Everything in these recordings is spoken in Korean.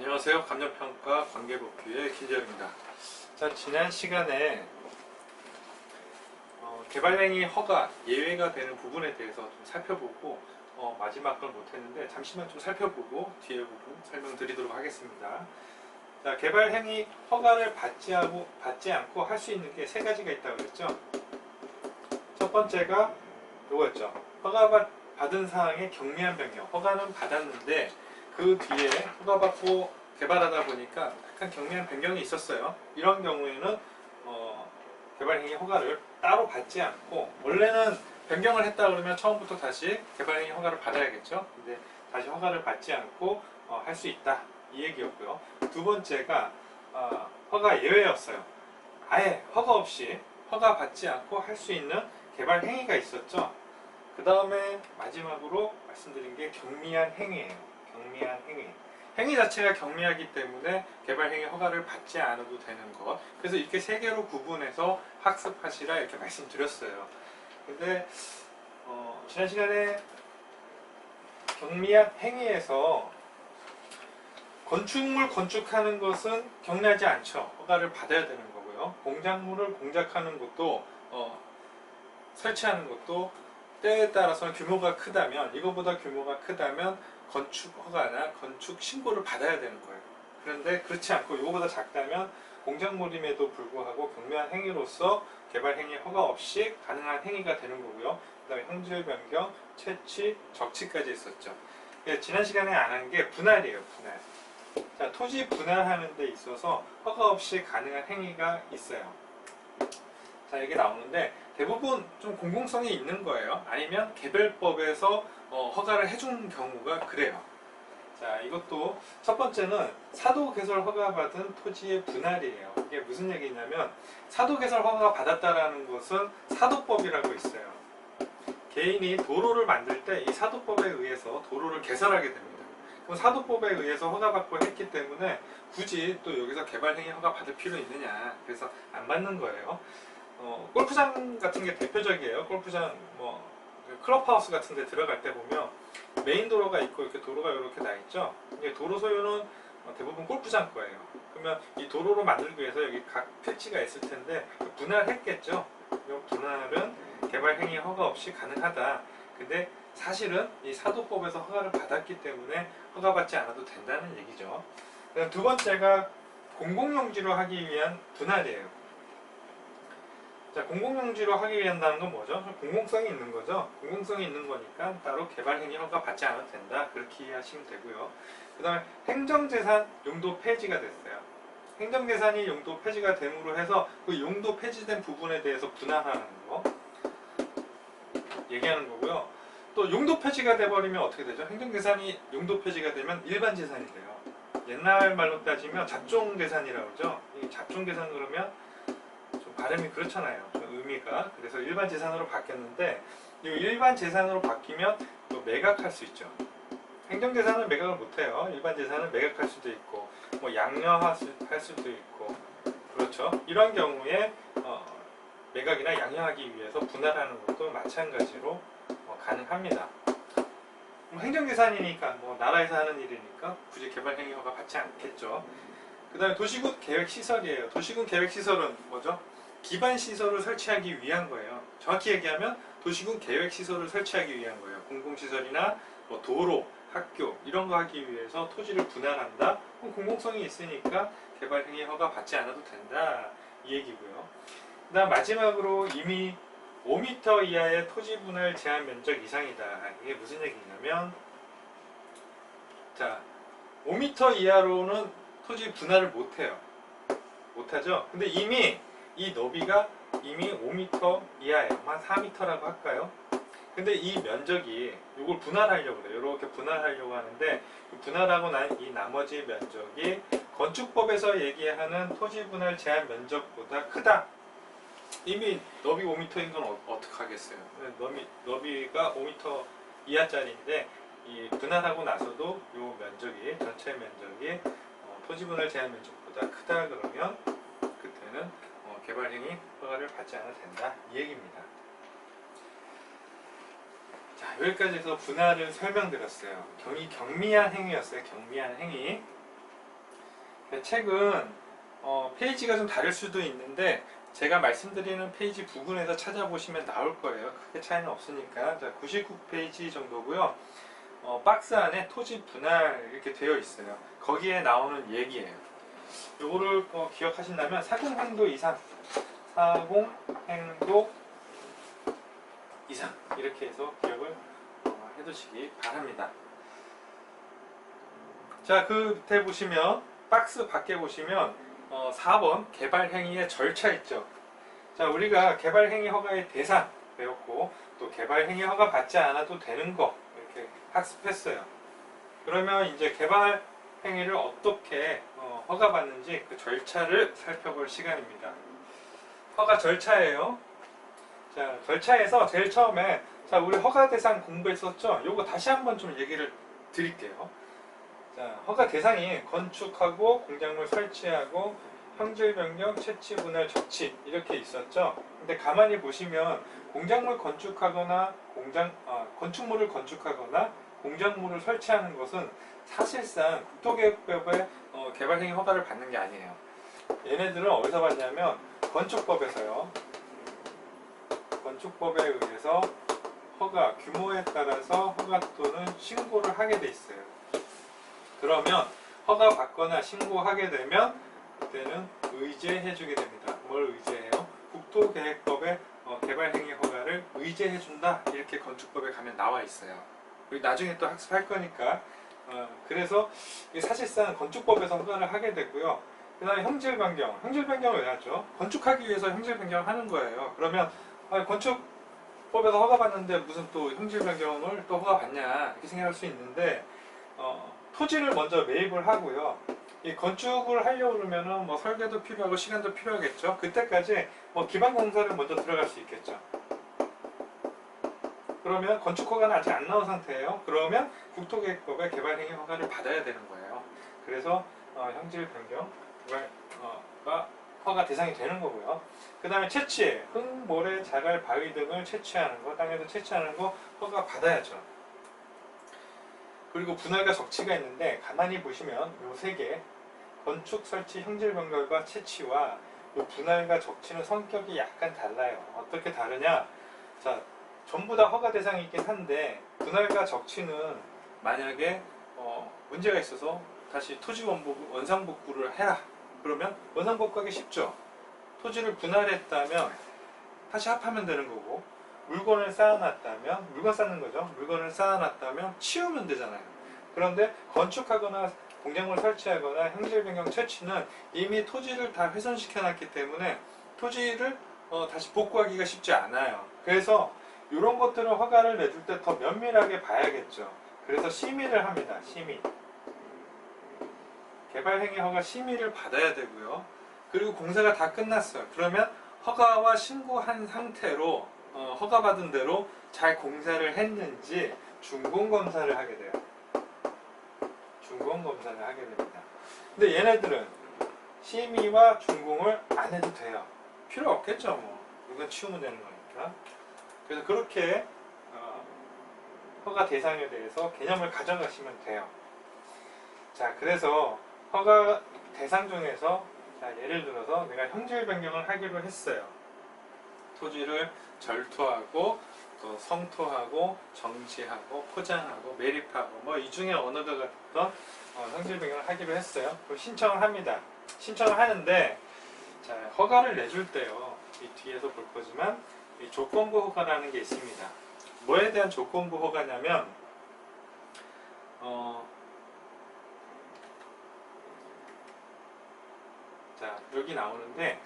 안녕하세요. 감정평가 관계법규의 김재열입니다. 자, 지난 시간에 개발행위 허가 예외가 되는 부분에 대해서 좀 살펴보고 마지막 걸 못했는데 잠시만 좀 살펴보고 뒤에 부분 설명드리도록 하겠습니다. 자, 개발행위 허가를 받지 않고 할 수 있는 게 세 가지가 있다고 그랬죠. 첫 번째가 이거였죠. 허가받은 사항의 경미한 변경. 허가는 받았는데 그 뒤에 허가받고 개발하다 보니까 약간 경미한 변경이 있었어요. 이런 경우에는 개발행위 허가를 따로 받지 않고, 원래는 변경을 했다 그러면 처음부터 다시 개발행위 허가를 받아야겠죠. 근데 다시 허가를 받지 않고 할 수 있다, 이 얘기였고요. 두 번째가 허가 예외였어요. 아예 허가 없이, 허가 받지 않고 할 수 있는 개발행위가 있었죠. 그 다음에 마지막으로 말씀드린 게 경미한 행위예요. 경미한 행위. 행위 자체가 경미하기 때문에 개발행위 허가를 받지 않아도 되는 것. 그래서 이렇게 세 개로 구분해서 학습하시라 이렇게 말씀드렸어요. 근데 지난 시간에 경미한 행위에서 건축물 건축하는 것은 경미하지 않죠. 허가를 받아야 되는 거고요. 공작물을 공작하는 것도 설치하는 것도 때에 따라서는 규모가 크다면, 이거보다 규모가 크다면 건축 허가나 건축 신고를 받아야 되는 거예요. 그런데 그렇지 않고 이거보다 작다면 공작물임에도 불구하고 경미한 행위로서 개발행위 허가 없이 가능한 행위가 되는 거고요. 그 다음에 형질 변경, 채취, 적치까지 있었죠. 지난 시간에 안 한 게 분할이에요. 분할. 자, 토지 분할하는 데 있어서 허가 없이 가능한 행위가 있어요. 자, 이게 나오는데 대부분 좀 공공성이 있는 거예요. 아니면 개별법에서 허가를 해준 경우가 그래요. 자, 이것도 첫 번째는 사도개설 허가받은 토지의 분할이에요. 이게 무슨 얘기냐면, 사도개설 허가 받았다라는 것은 사도법이라고 있어요. 개인이 도로를 만들 때 이 사도법에 의해서 도로를 개설하게 됩니다. 그럼 사도법에 의해서 허가받고 했기 때문에 굳이 또 여기서 개발행위 허가 받을 필요 있느냐, 그래서 안 받는 거예요. 골프장 같은 게 대표적이에요. 골프장, 클럽하우스 같은 데 들어갈 때 보면 메인 도로가 있고 이렇게 도로가 이렇게 나 있죠. 이게 도로 소유는 대부분 골프장 거예요. 그러면 이 도로로 만들기 위해서 여기 각 패치가 있을 텐데 분할했겠죠. 이 분할은 개발행위 허가 없이 가능하다. 근데 사실은 이 사도법에서 허가를 받았기 때문에 허가받지 않아도 된다는 얘기죠. 두 번째가 공공용지로 하기 위한 분할이에요. 자, 공공용지로 하기 위한다는 건 뭐죠? 공공성이 있는 거죠. 공공성이 있는 거니까 따로 개발행위 허가 받지 않아도 된다, 그렇게 이해하시면 되고요. 그 다음에 행정재산 용도 폐지가 됐어요. 행정재산이 용도 폐지가 됨으로 해서 그 용도 폐지된 부분에 대해서 분할하는 거 얘기하는 거고요. 또 용도 폐지가 돼버리면 어떻게 되죠? 행정재산이 용도 폐지가 되면 일반재산이 돼요. 옛날 말로 따지면 잡종재산이라고 그러죠. 이 잡종재산 그러면 발음이 그렇잖아요. 의미가. 그래서 일반 재산으로 바뀌었는데, 이 일반 재산으로 바뀌면 또 매각할 수 있죠. 행정 재산은 매각을 못해요. 일반 재산은 매각할 수도 있고, 양려할 수도 있고, 그렇죠. 이런 경우에 매각이나 양려하기 위해서 분할하는 것도 마찬가지로 가능합니다. 행정 재산이니까 나라에서 하는 일이니까 굳이 개발행위 허가 받지 않겠죠. 그 다음에 도시군 계획시설이에요. 도시군 계획시설은 뭐죠? 기반시설을 설치하기 위한 거예요. 정확히 얘기하면 도시군 계획시설을 설치하기 위한 거예요. 공공시설이나 도로, 학교 이런 거 하기 위해서 토지를 분할한다? 그럼 공공성이 있으니까 개발행위 허가 받지 않아도 된다, 이 얘기고요. 그 다음 마지막으로 이미 5m 이하의 토지 분할 제한 면적 이상이다. 이게 무슨 얘기냐면, 자, 5m 이하로는 토지 분할을 못해요. 못하죠? 근데 이미 이 너비가 이미 5m 이하예요. 한 4m라고 할까요? 근데 이 면적이, 이걸 분할하려고 그래요. 이렇게 분할하려고 하는데, 분할하고 난 이 나머지 면적이 건축법에서 얘기하는 토지 분할 제한 면적보다 크다. 이미 너비 5m인 건 어떡하겠어요? 너비가 5m 이하짜리인데 이 분할하고 나서도 이 면적이, 전체 면적이 토지 분할 제한 면적보다 크다 그러면 그때는 개발행위 허가를 받지 않아도 된다, 이 얘기입니다. 자, 여기까지 해서 분할을 설명드렸어요. 경미한 행위였어요. 경미한 행위. 책은 페이지가 좀 다를 수도 있는데 제가 말씀드리는 페이지 부분에서 찾아보시면 나올 거예요. 크게 차이는 없으니까. 자, 99페이지 정도고요. 박스 안에 토지 분할 이렇게 되어 있어요. 거기에 나오는 얘기예요. 요거를 기억하신다면 사공행도 이상, 사공행도 이상 이렇게 해서 기억을 해두시기 바랍니다. 자, 그 밑에 보시면 박스 밖에 보시면 4번 개발행위의 절차 있죠. 자, 우리가 개발행위 허가의 대상 배웠고 또 개발행위 허가 받지 않아도 되는 거 이렇게 학습했어요. 그러면 이제 개발행위를 어떻게 허가받는지 그 절차를 살펴볼 시간입니다. 허가 절차예요. 자, 절차에서 제일 처음에 자, 우리 허가 대상 공부했었죠? 요거 다시 한번 좀 얘기를 드릴게요. 자, 허가 대상이 건축하고 공작물 설치하고 형질 변경, 채취 분할, 적치 이렇게 있었죠. 근데 가만히 보시면 공작물 건축하거나 건축물을 건축하거나 공작물을 설치하는 것은 사실상 국토개혁법의 개발행위 허가를 받는 게 아니에요. 얘네들은 어디서 받냐면 건축법에서요. 건축법에 의해서 허가 규모에 따라서 허가 또는 신고를 하게 돼 있어요. 그러면 허가 받거나 신고하게 되면 그때는 의제해 주게 됩니다. 뭘 의제해요? 국토계획법의 개발행위 허가를 의제해 준다. 이렇게 건축법에 가면 나와 있어요. 나중에 또 학습할 거니까. 그래서 사실상 건축법에서 허가를 하게 되고요. 그 다음에 형질 변경. 형질 변경을 왜 하죠? 건축하기 위해서 형질 변경을 하는 거예요. 그러면 건축법에서 허가 받는데 무슨 또 형질 변경을 또 허가 받냐 이렇게 생각할 수 있는데 토지를 먼저 매입을 하고요. 이 건축을 하려고 그러면은 뭐 설계도 필요하고 시간도 필요하겠죠. 그때까지 뭐 기반 공사를 먼저 들어갈 수 있겠죠. 그러면 건축 허가는 아직 안 나온 상태예요. 그러면 국토계획법의 개발행위 허가를 받아야 되는 거예요. 그래서 형질 변경가 허가 대상이 되는 거고요. 그 다음에 채취, 흙, 모래, 자갈, 바위 등을 채취하는 거, 땅에서 채취하는 거 허가 받아야죠. 그리고 분할과 적치가 있는데 가만히 보시면 요 세 개 건축, 설치, 형질 변경과 채취와 요 분할과 적치는 성격이 약간 달라요. 어떻게 다르냐? 자, 전부 다 허가 대상이 있긴 한데 분할과 적치는 만약에 문제가 있어서 다시 토지 원상복구를 해라. 그러면 원상복구하기 쉽죠. 토지를 분할했다면 다시 합하면 되는 거고 물건을 쌓아놨다면 물건 쌓는 거죠. 물건을 쌓아놨다면 치우면 되잖아요. 그런데 건축하거나 공작물 설치하거나 형질 변경 채취는 이미 토지를 다 훼손시켜 놨기 때문에 토지를 다시 복구하기가 쉽지 않아요. 그래서 이런 것들은 허가를 내줄 때 더 면밀하게 봐야겠죠. 그래서 심의를 합니다. 심의. 개발행위 허가 심의를 받아야 되고요. 그리고 공사가 다 끝났어요. 그러면 허가와 신고한 상태로 허가받은 대로 잘 공사를 했는지 준공검사를 하게 돼요. 준공검사를 하게 됩니다. 근데 얘네들은 심의와 준공을 안 해도 돼요. 필요 없겠죠. 뭐 이건 치우면 되는 거니까. 그래서 그렇게 허가 대상에 대해서 개념을 가져가시면 돼요. 자, 그래서 허가 대상 중에서 자, 예를 들어서 내가 형질 변경을 하기로 했어요. 토지를 절토하고 또 성토하고 정지하고 포장하고 매립하고 뭐 이 중에 어느 어떤 형질 변경을 하기로 했어요. 그럼 신청을 합니다. 신청을 하는데 자, 허가를 내줄 때요. 이 뒤에서 볼 거지만 이 조건부 허가라는 게 있습니다. 뭐에 대한 조건부 허가냐면 자, 여기 나오는데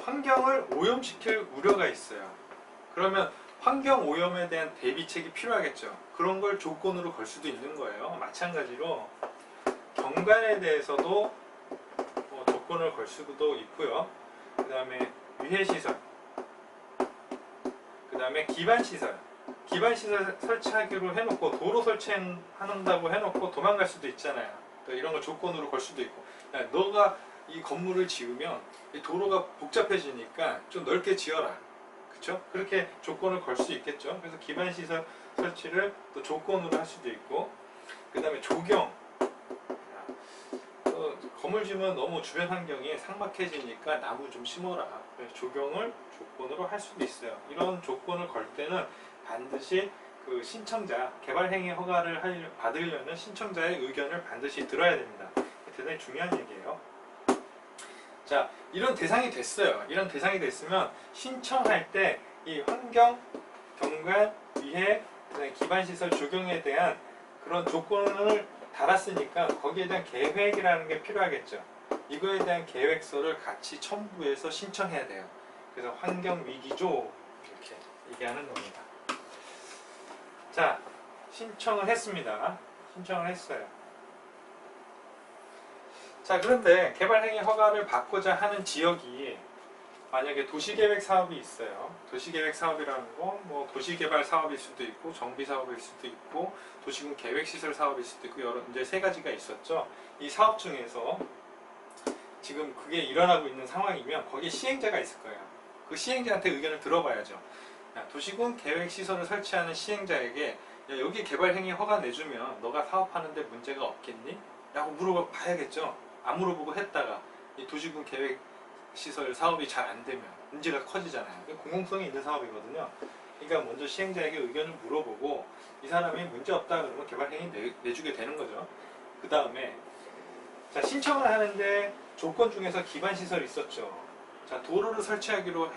환경을 오염시킬 우려가 있어요. 그러면 환경 오염에 대한 대비책이 필요하겠죠. 그런 걸 조건으로 걸 수도 있는 거예요. 마찬가지로 경관에 대해서도 조건을 걸 수도 있고요. 그 다음에 유해시설, 그 다음에 기반시설, 기반시설 설치하기로 해놓고 도로 설치한다고 해놓고 도망갈 수도 있잖아요. 또 이런 걸 조건으로 걸 수도 있고, 야, 너가 이 건물을 지으면 이 도로가 복잡해지니까 좀 넓게 지어라. 그렇죠? 그렇게 조건을 걸 수 있겠죠. 그래서 기반시설 설치를 또 조건으로 할 수도 있고, 그 다음에 조경, 건물지면 너무 주변 환경이 삭막해지니까 나무 좀 심어라. 그래서 조경을 조건으로 할 수도 있어요. 이런 조건을 걸 때는 반드시 그 신청자, 개발행위 허가를 받으려는 신청자의 의견을 반드시 들어야 됩니다. 대단히 중요한 얘기예요. 자, 이런 대상이 됐어요. 이런 대상이 됐으면 신청할 때 이 환경, 경관, 위해, 기반시설 조경에 대한 그런 조건을 달았으니까 거기에 대한 계획이라는 게 필요하겠죠. 이거에 대한 계획서를 같이 첨부해서 신청해야 돼요. 그래서 환경위기조 이렇게 얘기하는 겁니다. 자, 신청을 했습니다. 신청을 했어요. 자, 그런데 개발행위 허가를 받고자 하는 지역이 만약에 도시계획 사업이 있어요. 도시계획 사업이라는 건 뭐 도시개발 사업일 수도 있고 정비 사업일 수도 있고 도시군 계획시설 사업일 수도 있고 여러 이제 세 가지가 있었죠. 이 사업 중에서 지금 그게 일어나고 있는 상황이면 거기에 시행자가 있을 거예요. 그 시행자한테 의견을 들어봐야죠. 도시군 계획시설을 설치하는 시행자에게 야, 여기 개발행위 허가 내주면 너가 사업하는데 문제가 없겠니? 라고 물어봐야겠죠. 안 물어보고 했다가 이 도시군 계획시설 사업이 잘 안 되면 문제가 커지잖아요. 공공성이 있는 사업이거든요. 그러니까 먼저 시행자에게 의견을 물어보고 이 사람이 문제 없다 그러면 개발행위 내주게 되는 거죠. 그 다음에 자, 신청을 하는데 조건 중에서 기반시설이 있었죠. 자, 도로를 설치하기로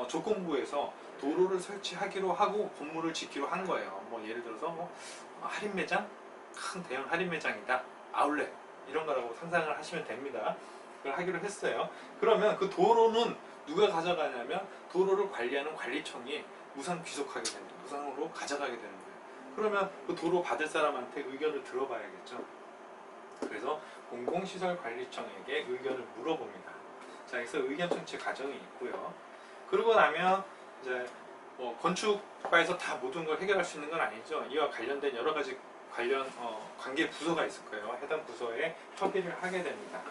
조건부에서 도로를 설치하기로 하고 건물을 짓기로 한 거예요. 뭐 예를 들어서 뭐 할인 매장, 큰 대형 할인 매장이다, 아울렛 이런 거라고 상상을 하시면 됩니다. 그걸 하기로 했어요. 그러면 그 도로는 누가 가져가냐면 도로를 관리하는 관리청이 무상 귀속하게 됩니다. 무상으로 가져가게 되는 거예요. 그러면 그 도로 받을 사람한테 의견을 들어봐야겠죠. 그래서 공공시설관리청에게 의견을 물어봅니다. 자, 여기서 의견 청취 과정이 있고요. 그러고 나면 이제 건축과에서 다 모든 걸 해결할 수 있는 건 아니죠. 이와 관련된 여러 가지 관계 부서가 있을 거예요. 해당 부서에 협의를 하게 됩니다.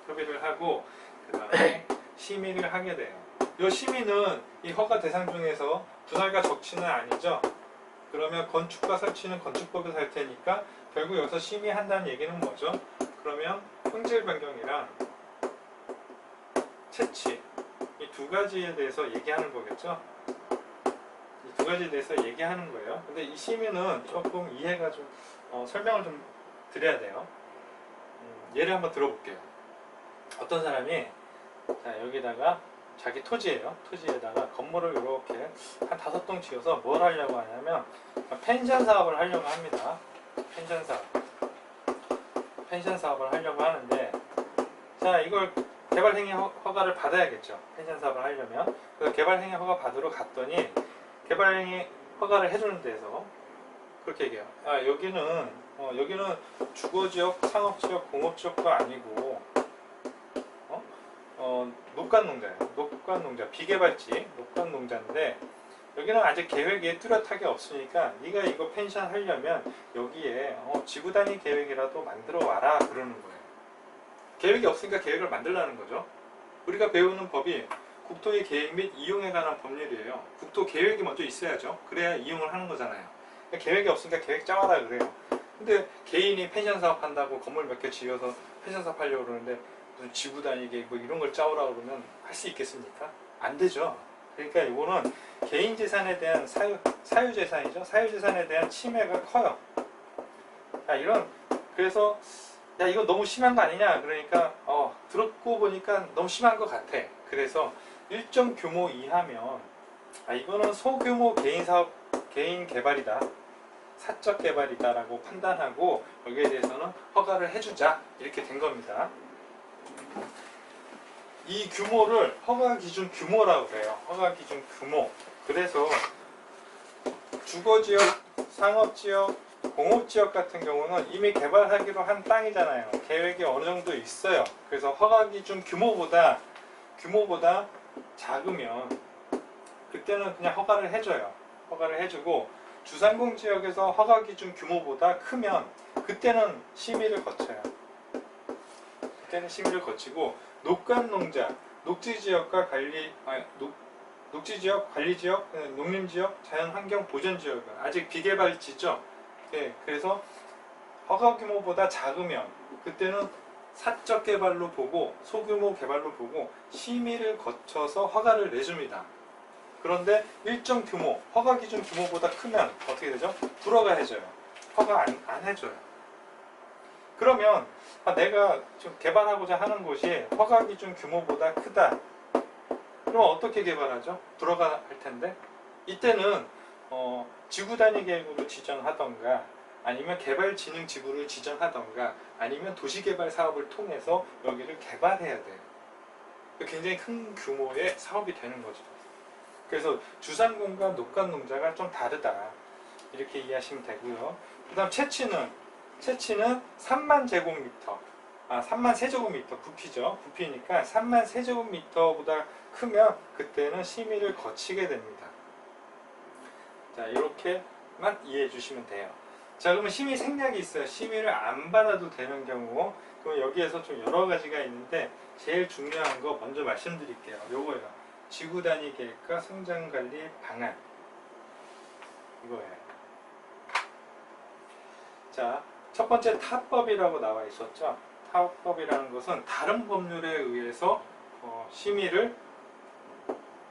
협의를 하고 그 다음에 심의를 하게 돼요. 이 심의는 이 허가 대상 중에서 분할과 적치는 아니죠. 그러면 건축과 설치는 건축법에서 할 테니까 결국 여기서 심의한다는 얘기는 뭐죠? 그러면 품질 변경이랑 채취 이 두 가지에 대해서 얘기하는 거겠죠. 이 두 가지에 대해서 얘기하는 거예요. 근데 이 심의는 조금 이해가 좀 설명을 좀 드려야 돼요. 예를 한번 들어볼게요. 어떤 사람이 자, 여기다가 자기 토지예요. 토지에다가 건물을 이렇게 한 5동 지어서 뭘 하려고 하냐면 펜션 사업을 하려고 합니다. 펜션 사업을 하려고 하는데 자, 이걸 개발행위 허가를 받아야겠죠. 펜션 사업을 하려면. 그래서 개발행위 허가 받으러 갔더니 개발행위 허가를 해주는 데서 그렇게 얘기해요. 아, 여기는 주거지역, 상업지역, 공업지역도 아니고 녹간농자예요. 녹간농자, 비개발지 녹간농자인데 여기는 아직 계획이 뚜렷하게 없으니까 네가 이거 펜션 하려면 여기에 지구 단위 계획이라도 만들어 와라 그러는 거예요. 계획이 없으니까 계획을 만들라는 거죠. 우리가 배우는 법이 국토의 계획 및 이용에 관한 법률이에요. 국토 계획이 먼저 있어야죠. 그래야 이용을 하는 거잖아요. 계획이 없으니까 계획 짜와라 그래요. 근데 개인이 펜션 사업 한다고 건물 몇 개 지어서 펜션 사업 하려고 그러는데 무슨 지구 단위 계획 뭐 이런 걸 짜오라 그러면 할 수 있겠습니까? 안 되죠. 그러니까 이거는 개인 재산에 대한 사유재산이죠. 사유재산에 대한 침해가 커요. 그래서 야, 이거 너무 심한 거 아니냐? 그러니까 듣고 보니까 너무 심한 것 같아. 그래서 일정 규모 이하면 이거는 소규모 개인 사업, 개인 개발이다, 사적 개발이다라고 판단하고 여기에 대해서는 허가를 해주자 이렇게 된 겁니다. 이 규모를 허가 기준 규모라고 해요. 허가 기준 규모. 그래서 주거지역, 상업지역, 공업지역 같은 경우는 이미 개발하기로 한 땅이잖아요. 계획이 어느 정도 있어요. 그래서 허가 기준 규모보다 작으면 그때는 그냥 허가를 해줘요. 허가를 해주고 주상공지역에서 허가 기준 규모보다 크면 그때는 심의를 거쳐요. 심의를 거치고 녹간농자, 녹지지역과 녹지지역, 관리지역, 농림지역, 자연환경보전지역은 아직 비개발지죠. 네, 그래서 허가 규모보다 작으면 그때는 사적 개발로 보고 소규모 개발로 보고 심의를 거쳐서 허가를 내줍니다. 그런데 일정 규모, 허가 기준 규모보다 크면 어떻게 되죠? 불허가 해줘요. 허가 안 해줘요. 그러면 내가 좀 개발하고자 하는 곳이 허가 기준 규모보다 크다. 그럼 어떻게 개발하죠? 불허가 할 텐데 이때는 지구 단위 계획으로 지정하던가 아니면 개발진흥지구를 지정하던가 아니면 도시개발 사업을 통해서 여기를 개발해야 돼요. 굉장히 큰 규모의 사업이 되는 거죠. 그래서 주상공과 녹간농자가 좀 다르다 이렇게 이해하시면 되고요. 그 다음 채취는 3만 제곱미터 3만 세제곱미터 부피죠. 부피니까 3만 세제곱미터보다 크면 그때는 심의를 거치게 됩니다. 자, 이렇게만 이해해 주시면 돼요. 자, 그러면 심의 생략이 있어요. 심의를 안 받아도 되는 경우. 그럼 여기에서 좀 여러 가지가 있는데 제일 중요한 거 먼저 말씀드릴게요. 요거예요. 지구 단위 계획과 성장 관리 방안. 이거예요. 자, 첫 번째 타법이라고 나와 있었죠. 타법이라는 것은 다른 법률에 의해서 심의를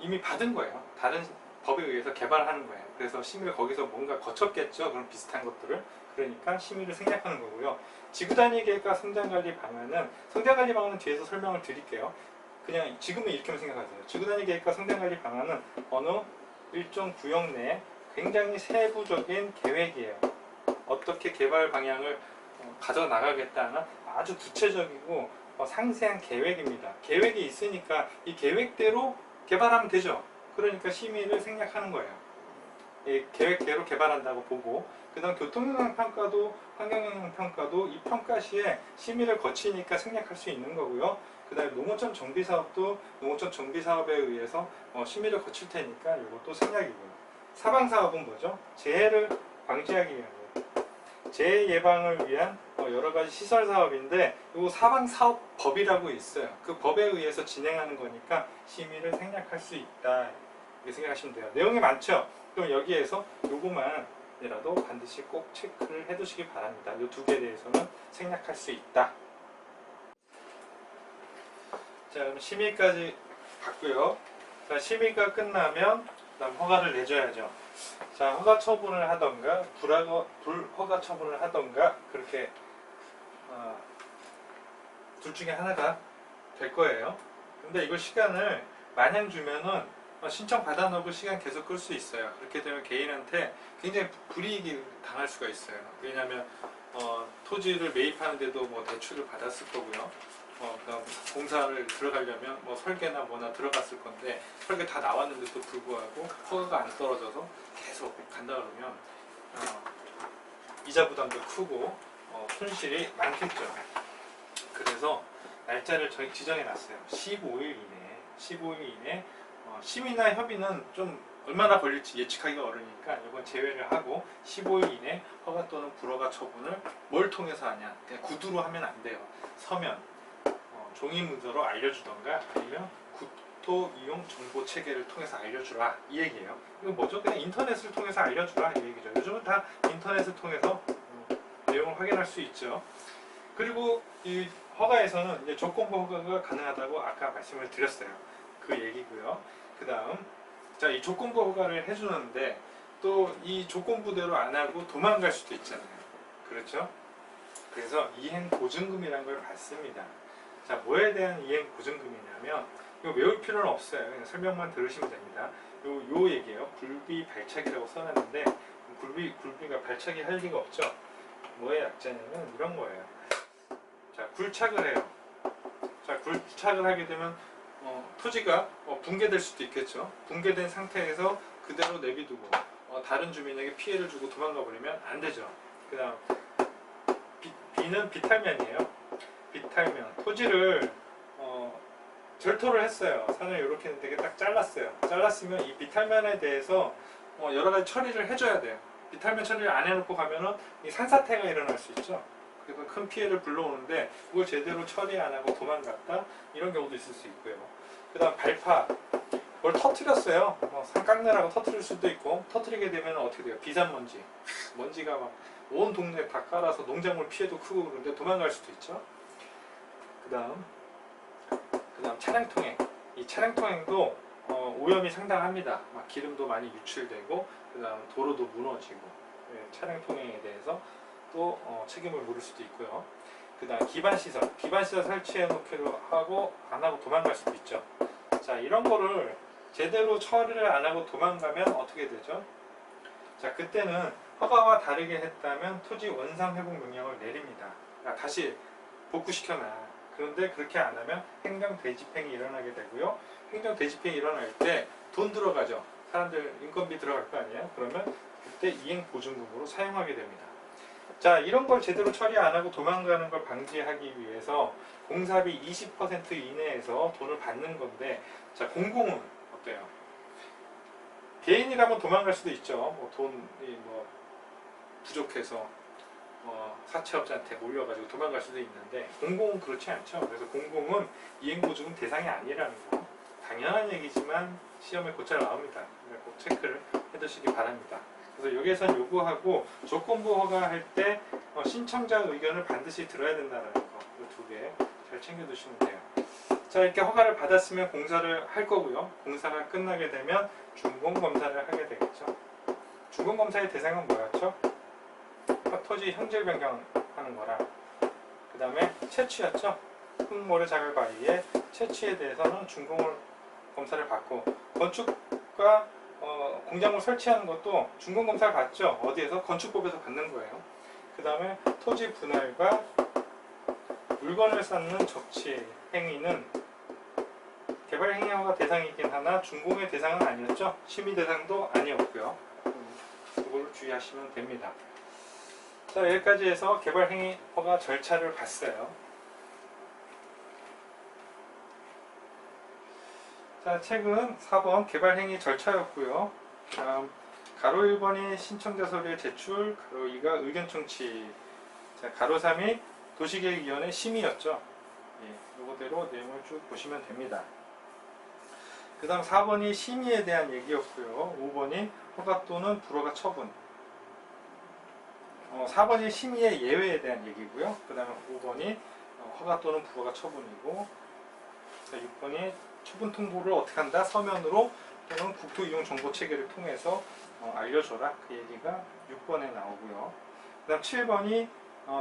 이미 받은 거예요. 다른 법에 의해서 개발하는 거예요. 그래서 심의를 거기서 뭔가 거쳤겠죠. 그런 비슷한 것들을. 그러니까 심의를 생략하는 거고요. 지구단위 계획과 성장관리 방안은 성장관리 방안은 뒤에서 설명을 드릴게요. 그냥 지금은 이렇게만 생각하세요. 지구단위 계획과 성장관리 방안은 어느 일정 구역 내에 굉장히 세부적인 계획이에요. 어떻게 개발 방향을 가져나가겠다는 아주 구체적이고 상세한 계획입니다. 계획이 있으니까 이 계획대로 개발하면 되죠. 그러니까 심의를 생략하는 거예요. 계획대로 개발한다고 보고 그 다음 교통영향평가도 환경영향평가도 이 평가 시에 심의를 거치니까 생략할 수 있는 거고요. 그 다음에 농어촌 정비사업도 농어촌 정비사업에 의해서 심의를 거칠 테니까 이것도 생략이고요. 사방사업은 뭐죠? 재해를 방지하기 위한 거예요. 재해 예방을 위한 여러 가지 시설 사업인데 이 사방사업법이라고 있어요. 그 법에 의해서 진행하는 거니까 심의를 생략할 수 있다. 이렇게 생각하시면 돼요. 내용이 많죠? 그럼 여기에서 요거만이라도 반드시 꼭 체크를 해 두시기 바랍니다. 이 두 개에 대해서는 생략할 수 있다. 자, 그럼 심의까지 봤고요. 자, 심의가 끝나면 그다음 허가를 내줘야죠. 자, 허가 처분을 하던가 불허가 처분을 하던가 그렇게 둘 중에 하나가 될 거예요. 근데 이걸 시간을 마냥 주면은 신청 받아놓고 시간 계속 끌 수 있어요. 그렇게 되면 개인한테 굉장히 불이익이 당할 수가 있어요. 왜냐하면 토지를 매입하는데도 뭐 대출을 받았을 거고요. 그다음 공사를 들어가려면 뭐 설계나 뭐나 들어갔을 건데 설계 다 나왔는데도 불구하고 허가가 안 떨어져서 계속 간다 그러면 이자 부담도 크고 손실이 많겠죠. 그래서 날짜를 저희 지정해 놨어요. 15일 이내 심의나 협의는 좀 얼마나 걸릴지 예측하기가 어려우니까 이건 제외를 하고 15일 이내 허가 또는 불허가 처분을 뭘 통해서 하냐. 그냥 구두로 하면 안 돼요. 서면 종이 문서로 알려주던가 아니면 국토 이용 정보 체계를 통해서 알려주라 이 얘기예요. 이거 뭐죠? 그냥 인터넷을 통해서 알려주라 이 얘기죠. 요즘은 다 인터넷을 통해서 내용을 확인할 수 있죠. 그리고 이 허가에서는 이제 조건부 허가가 가능하다고 아까 말씀을 드렸어요. 그 얘기고요. 그 다음 자, 이 조건부 허가를 해주는데 또 이 조건부대로 안 하고 도망갈 수도 있잖아요. 그렇죠? 그래서 이행 보증금이라는 걸 받습니다. 자, 뭐에 대한 이행 보증금이냐면 이거 외울 필요는 없어요. 그냥 설명만 들으시면 됩니다. 요 얘기예요. 굴비 발차기라고 써놨는데 굴비가 발차기 할 리가 없죠. 뭐의 약자냐면 이런 거예요. 자, 굴착을 해요. 자, 굴착을 하게 되면 토지가 붕괴될 수도 있겠죠. 붕괴된 상태에서 그대로 내비두고 다른 주민에게 피해를 주고 도망가 버리면 안 되죠. 그 다음 B는 비탈면이에요. 비탈면 토지를 절토를 했어요. 산을 이렇게 되게 딱 잘랐어요. 잘랐으면 이 비탈면에 대해서 여러 가지 처리를 해줘야 돼요. 비탈면 처리를 안 해놓고 가면은 이 산사태가 일어날 수 있죠. 그래서 큰 피해를 불러오는데 그걸 제대로 처리 안 하고 도망갔다 이런 경우도 있을 수 있고요. 그 다음 발파 뭘 터트렸어요. 산 깎느라고 터트릴 수도 있고 터트리게 되면 어떻게 돼요? 비산먼지 먼지가 막 온 동네 다 깔아서 농작물 피해도 크고 그런데 도망갈 수도 있죠. 그다음 차량 통행. 이 차량 통행도 오염이 상당합니다. 막 기름도 많이 유출되고, 그다음 도로도 무너지고, 차량 통행에 대해서 또 책임을 물을 수도 있고요. 그다음 기반시설 설치해 놓기도 하고 안 하고 도망갈 수도 있죠. 자, 이런 거를 제대로 처리를 안 하고 도망가면 어떻게 되죠? 자, 그때는 허가와 다르게 했다면 토지 원상 회복 명령을 내립니다. 그러니까 다시 복구시켜놔. 그런데 그렇게 안 하면 행정 대집행이 일어나게 되고요. 행정 대집행이 일어날 때 돈 들어가죠. 사람들 인건비 들어갈 거 아니에요. 그러면 그때 이행 보증금으로 사용하게 됩니다. 자, 이런 걸 제대로 처리 안 하고 도망가는 걸 방지하기 위해서 공사비 20% 이내에서 돈을 받는 건데, 자, 공공은 어때요? 개인이라면 도망갈 수도 있죠. 뭐 돈이 뭐 부족해서 사채업자한테 몰려가지고 도망갈 수도 있는데, 공공은 그렇지 않죠. 그래서 공공은 이행보증금 대상이 아니라는 거, 당연한 얘기지만 시험에 곧잘 나옵니다. 꼭 체크를 해두시기 바랍니다. 그래서 여기에선 요구하고 조건부 허가할 때 신청자 의견을 반드시 들어야 된다는 거, 이 두 개 잘 챙겨두시면 돼요. 자, 이렇게 허가를 받았으면 공사를 할 거고요. 공사가 끝나게 되면 준공검사를 하게 되겠죠. 준공검사의 대상은 뭐였죠? 토지 형질 변경하는 거랑, 그 다음에 채취였죠. 흙모래 작업 관리에 채취에 대해서는 준공을 검사를 받고, 건축과 공작물 설치하는 것도 준공검사를 받죠. 어디에서? 건축법에서 받는 거예요. 그 다음에 토지 분할과 물건을 쌓는 적치 행위는 개발행위 허가 대상이긴 하나 준공의 대상은 아니었죠. 심의 대상도 아니었고요. 그걸 주의하시면 됩니다. 자, 여기까지 해서 개발행위 허가 절차를 봤어요. 자, 책은 4번 개발행위 절차였고요. 다음 가로 1번이 신청자 서류의 제출, 가로 2가 의견 청취, 자, 가로 3이 도시계획위원회 심의였죠. 예, 이거대로 내용을 쭉 보시면 됩니다. 그 다음 4번이 심의에 대한 얘기였고요. 5번이 허가 또는 불허가 처분. 4번이 심의의 예외에 대한 얘기고요. 그 다음에 5번이 허가 또는 불허가 처분이고, 6번이 처분 통보를 어떻게 한다? 서면으로 또는 국토이용정보체계를 통해서 알려줘라. 그 얘기가 6번에 나오고요. 그 다음 7번이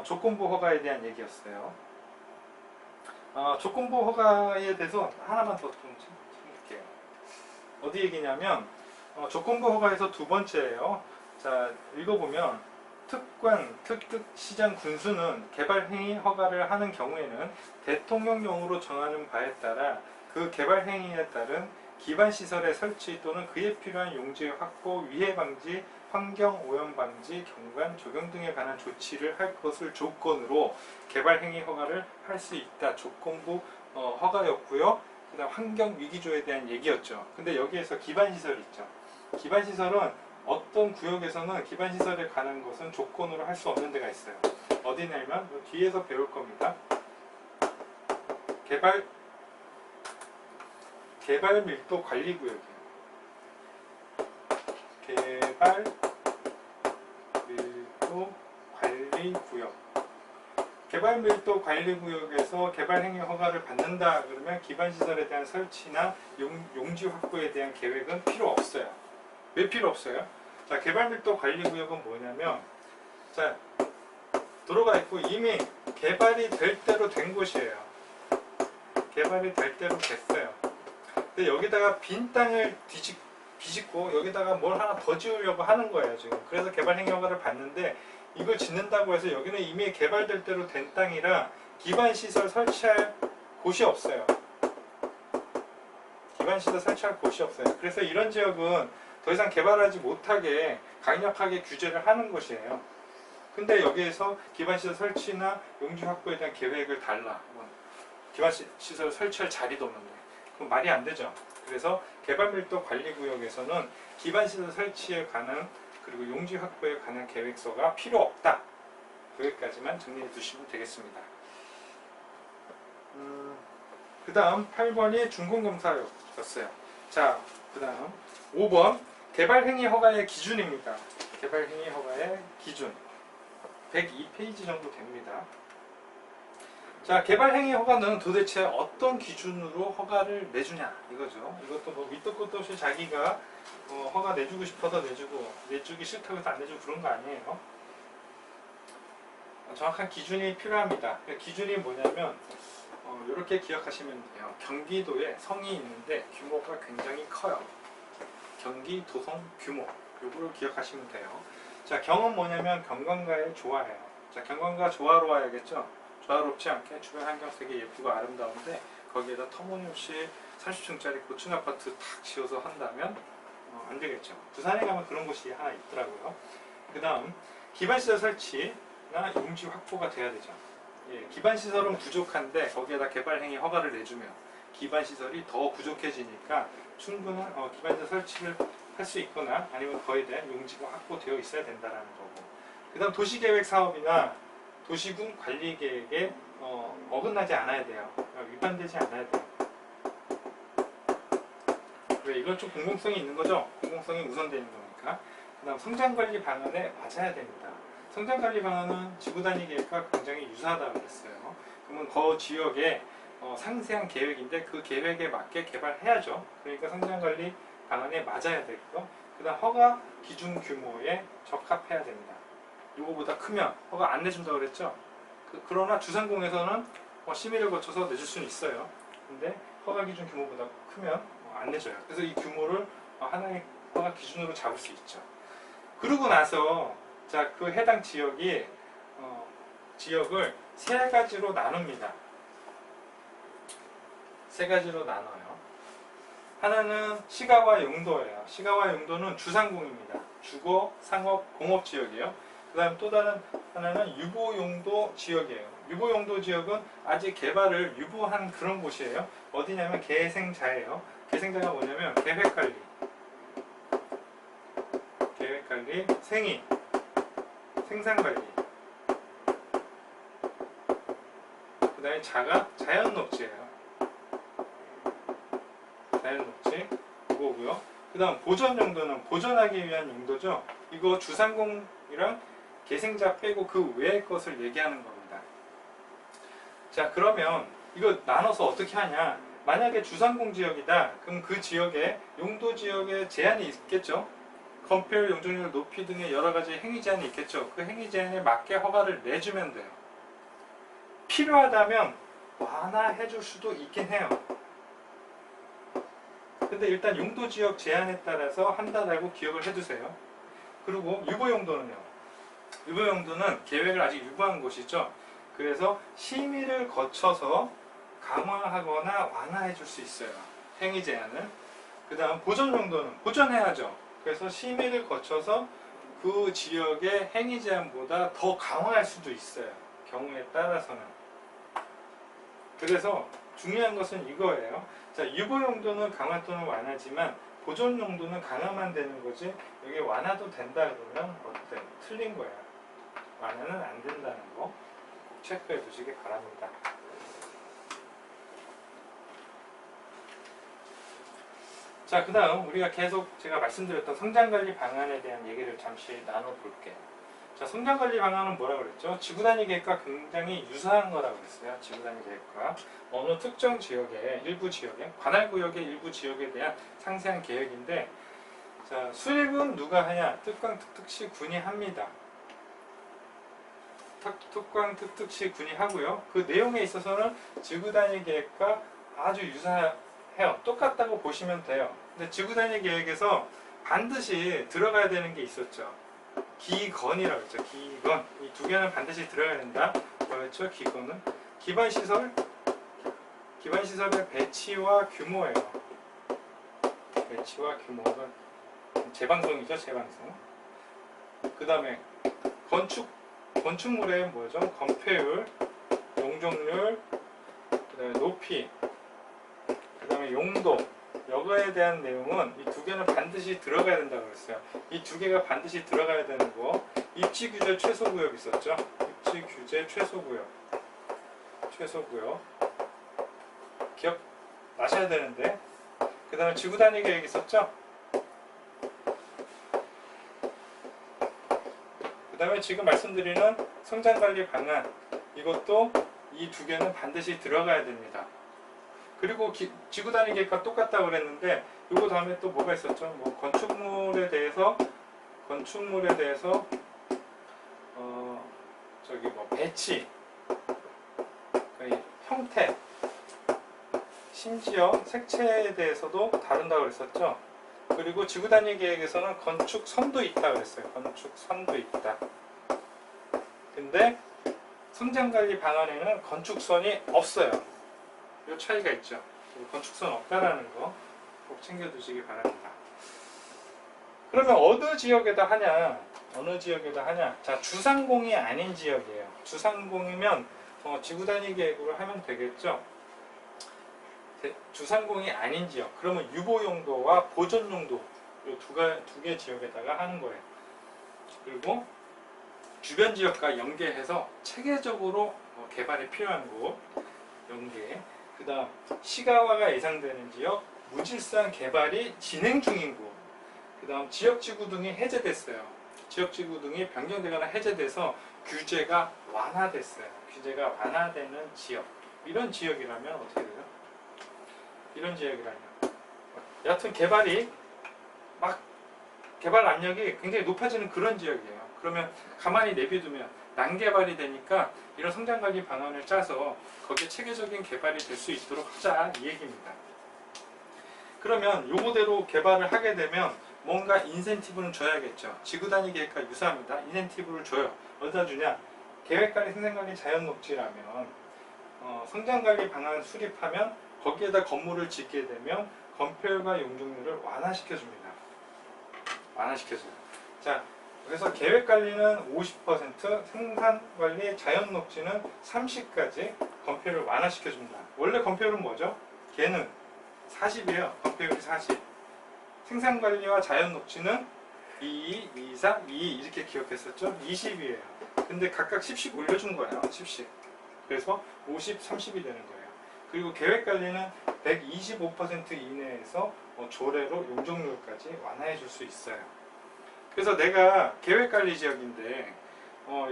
조건부 허가에 대한 얘기였어요. 조건부 허가에 대해서 하나만 더 좀 챙길게요. 어디 얘기냐면 조건부 허가에서 두 번째예요. 자, 읽어보면 특특시장 군수는 개발행위 허가를 하는 경우에는 대통령령으로 정하는 바에 따라 그 개발행위에 따른 기반시설의 설치 또는 그에 필요한 용지의 확보, 위해 방지, 환경오염 방지, 경관, 조경 등에 관한 조치를 할 것을 조건으로 개발행위 허가를 할 수 있다. 조건부 허가였고요. 그 다음 환경위기조에 대한 얘기였죠. 근데 여기에서 기반시설이 있죠. 기반시설은 어떤 구역에서는 기반시설에 관한 것은 조건으로 할 수 없는 데가 있어요. 어디냐면 뒤에서 배울 겁니다. 개발 밀도 관리 구역이에요. 개발 밀도 관리 구역. 개발 밀도 관리 구역에서 개발 행위 허가를 받는다 그러면 기반시설에 대한 설치나 용지 확보에 대한 계획은 필요 없어요. 왜 필요 없어요? 자, 개발 밀도 관리 구역은 뭐냐면, 자, 도로가 있고 이미 개발이 될 대로 된 곳이에요. 개발이 될 대로 됐어요. 근데 여기다가 빈 땅을 비집고 여기다가 뭘 하나 더 지으려고 하는 거예요, 지금. 그래서 개발 행위 허가를 받는데, 이걸 짓는다고 해서 여기는 이미 개발될 대로 된 땅이라 기반시설 설치할 곳이 없어요. 기반시설 설치할 곳이 없어요. 그래서 이런 지역은 더 이상 개발하지 못하게 강력하게 규제를 하는 것이에요. 근데 여기에서 기반시설 설치나 용지 확보에 대한 계획을 달라. 기반시설 설치할 자리도 없는데. 그럼 말이 안 되죠. 그래서 개발밀도 관리구역에서는 기반시설 설치에 관한 그리고 용지 확보에 관한 계획서가 필요 없다. 여기까지만 정리해 두시면 되겠습니다. 그 다음 8번이 준공검사였어요. 자, 그 다음 5번 개발행위 허가의 기준입니다. 개발행위 허가의 기준 102페이지 정도 됩니다. 자, 개발행위 허가는 도대체 어떤 기준으로 허가를 내주냐 이거죠. 이것도 뭐 밑도 끝도 없이 자기가 허가 내주고 싶어서 내주고 내주기 싫다고 해서 안 내주고 그런 거 아니에요. 정확한 기준이 필요합니다. 그 기준이 뭐냐면 이렇게 기억하시면 돼요. 경기도에 성이 있는데 규모가 굉장히 커요. 경기 도성 규모, 요거를 기억하시면 돼요. 자, 경은 뭐냐면 경관과의 조화예요. 자, 경관과 조화로 와야겠죠. 조화롭지 않게 주변 환경 되게 예쁘고 아름다운데 거기에다 터무니없이 30층짜리 고층 아파트 탁 지어서 한다면 안 되겠죠. 부산에 가면 그런 곳이 하나 있더라고요. 그 다음 기반시설 설치나 용지 확보가 돼야 되죠. 예, 기반시설은 부족한데 거기에다 개발행위 허가를 내주면 기반시설이 더 부족해지니까 충분한 기반시설 설치를 할 수 있거나 아니면 거기에 대한 용지가 확보되어 있어야 된다는 거고, 그 다음 도시계획 사업이나 도시군 관리계획에 어긋나지 않아야 돼요. 위반되지 않아야 돼요. 왜? 이건 좀 공공성이 있는 거죠. 공공성이 우선되는 거니까. 그 다음 성장관리 방안에 맞아야 됩니다. 성장관리 방안은 지구단위 계획과 굉장히 유사하다고 그랬어요. 그러면 그 지역에 상세한 계획인데 그 계획에 맞게 개발해야죠. 그러니까 성장관리 방안에 맞아야 되고요. 그 다음 허가 기준 규모에 적합해야 됩니다. 이거보다 크면 허가 안 내준다고 그랬죠. 그러나 주상공에서는 심의를 거쳐서 내줄 수는 있어요. 근데 허가 기준 규모보다 크면 안 내줘요. 그래서 이 규모를 하나의 허가 기준으로 잡을 수 있죠. 그러고 나서 자, 그 해당 지역이 지역을 세 가지로 나눕니다. 세 가지로 나눠요. 하나는 시가와 용도예요. 시가와 용도는 주상공입니다. 주거, 상업, 공업지역이에요. 그 다음 또 다른 하나는 유보용도 지역이에요. 유보용도 지역은 아직 개발을 유보한 그런 곳이에요. 어디냐면 계생자예요. 계생자가 뭐냐면 계획관리, 생인, 생산관리, 그 다음에 자가 자연녹지예요. 자연녹지 그거고요. 그 다음 보전 용도는 보존하기 위한 용도죠. 이거 주상공이랑 계생자 빼고 그 외의 것을 얘기하는 겁니다. 자, 그러면 이거 나눠서 어떻게 하냐. 만약에 주상공 지역이다. 그럼 그 지역에 용도 지역에 제한이 있겠죠. 건폐율, 용적률 높이 등의 여러 가지 행위 제한이 있겠죠. 그 행위 제한에 맞게 허가를 내주면 돼요. 필요하다면 완화해 줄 수도 있긴 해요. 근데 일단 용도 지역 제한에 따라서 한다라고 기억을 해두세요. 그리고 유보용도는요. 유보용도는 계획을 아직 유보한 곳이죠. 그래서 심의를 거쳐서 강화하거나 완화해 줄 수 있어요. 행위 제한을. 그 다음 보존용도는 보존해야죠. 그래서 심의를 거쳐서 그 지역의 행위 제한보다 더 강화할 수도 있어요. 경우에 따라서는. 그래서 중요한 것은 이거예요. 자, 유보 용도는 강화 또는 완화지만 보존 용도는 강화만 되는 거지. 여기 완화도 된다 그러면 어때? 틀린 거야. 완화는 안 된다는 거 꼭 체크해 두시기 바랍니다. 자, 그 다음 우리가 계속 제가 말씀드렸던 성장관리 방안에 대한 얘기를 잠시 나눠볼게요. 자, 성장관리 방안은 뭐라고 그랬죠? 지구단위 계획과 굉장히 유사한 거라고 그랬어요. 지구단위 계획과 어느 특정 지역의 일부 지역에 관할구역의 일부 지역에 대한 상세한 계획인데, 자, 수립은 누가 하냐? 특광특특시 군이 합니다. 특광특특시 군이 하고요. 그 내용에 있어서는 지구단위 계획과 아주 유사해요. 똑같다고 보시면 돼요. 근데 지구단위 계획에서 반드시 들어가야 되는 게 있었죠. 기건이라고 했죠. 기건. 이 두 개는 반드시 들어가야 된다. 뭐였죠? 기건은 기반시설의 배치와 규모예요. 배치와 규모가 재방송이죠. 재방송. 그 다음에 건축물의 뭐죠? 건폐율, 용적률, 그 다음에 높이, 그 다음에 용도, 여거에 대한 내용은 이 두 개는 반드시 들어가야 된다고 그랬어요. 이 두 개가 반드시 들어가야 되는 거. 입지규제 최소구역 있었죠? 입지규제 최소구역. 기억 나셔야 되는데. 그 다음에 지구단위 계획 있었죠? 그 다음에 지금 말씀드리는 성장관리 방안, 이것도 이 두 개는 반드시 들어가야 됩니다. 그리고 지구단위 계획과 똑같다고 그랬는데 요거 다음에 또 뭐가 있었죠? 뭐 건축물에 대해서 저기 뭐 배치, 형태, 심지어 색채에 대해서도 다룬다고 그랬었죠. 그리고 지구단위 계획에서는 건축선도 있다 그랬어요. 건축선도 있다. 근데 성장관리 방안에는 건축선이 없어요. 이 차이가 있죠. 건축선 없다라는 거 꼭 챙겨두시기 바랍니다. 그러면 어느 지역에다 하냐? 자, 주상공이 아닌 지역이에요. 주상공이면 지구단위 계획으로 하면 되겠죠. 주상공이 아닌 지역, 그러면 유보용도와 보존용도 이 두 개 지역에다가 하는 거예요. 그리고 주변 지역과 연계해서 체계적으로 개발이 필요한 곳 연계, 그 다음 시가화가 예상되는 지역, 무질서한 개발이 진행 중인 곳, 그 다음 지역지구 등이 해제됐어요. 지역지구 등이 변경되거나 해제돼서 규제가 완화됐어요. 규제가 완화되는 지역, 이런 지역이라면 어떻게 돼요? 이런 지역이라면 여하튼 개발 압력이 굉장히 높아지는 그런 지역이에요. 그러면 가만히 내비두면 난개발이 되니까 이런 성장관리 방안을 짜서 거기에 체계적인 개발이 될 수 있도록 하자, 이 얘기입니다. 그러면 요거대로 개발을 하게 되면 뭔가 인센티브는 줘야겠죠. 지구단위 계획과 유사합니다. 인센티브를 줘요. 어디다 주냐? 계획관리, 생산관리, 자연녹지라면 성장관리 방안을 수립하면 거기에다 건물을 짓게 되면 건폐율과 용적률을 완화시켜줍니다. 완화시켜줘요. 자, 그래서 계획관리는 50%, 생산관리, 자연녹지는 30까지 건폐율을 완화시켜줍니다. 원래 건폐율은 뭐죠? 걔는 40이에요. 건폐율이 40. 생산관리와 자연녹지는 22, 24, 22 이렇게 기억했었죠? 20이에요. 근데 각각 10씩 올려준 거예요. 10씩. 그래서 50, 30이 되는 거예요. 그리고 계획관리는 125% 이내에서 조례로 용적률까지 완화해 줄 수 있어요. 그래서 내가 계획관리 지역인데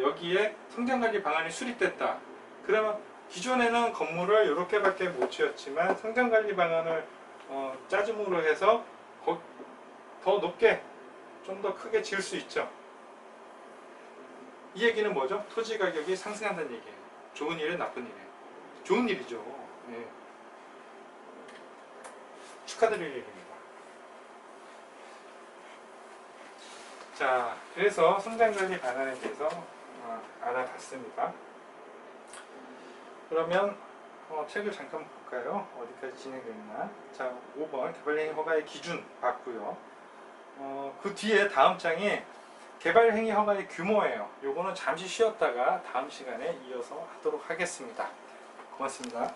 여기에 성장관리 방안이 수립됐다. 그러면 기존에는 건물을 이렇게밖에 못 지었지만 성장관리 방안을 짜줌으로 해서 더 높게, 좀 더 크게 지을 수 있죠. 이 얘기는 뭐죠? 토지 가격이 상승한다는 얘기예요. 좋은 일이에요, 나쁜 일이에요? 좋은 일이죠. 네. 축하드릴 일입니다. 자, 그래서 성장관리 방안에 대해서 알아봤습니다. 그러면 책을 잠깐 볼까요? 어디까지 진행됐나? 자, 5번 개발행위 허가의 기준 봤고요. 그 뒤에 다음 장이 개발행위 허가의 규모예요. 요거는 잠시 쉬었다가 다음 시간에 이어서 하도록 하겠습니다. 고맙습니다.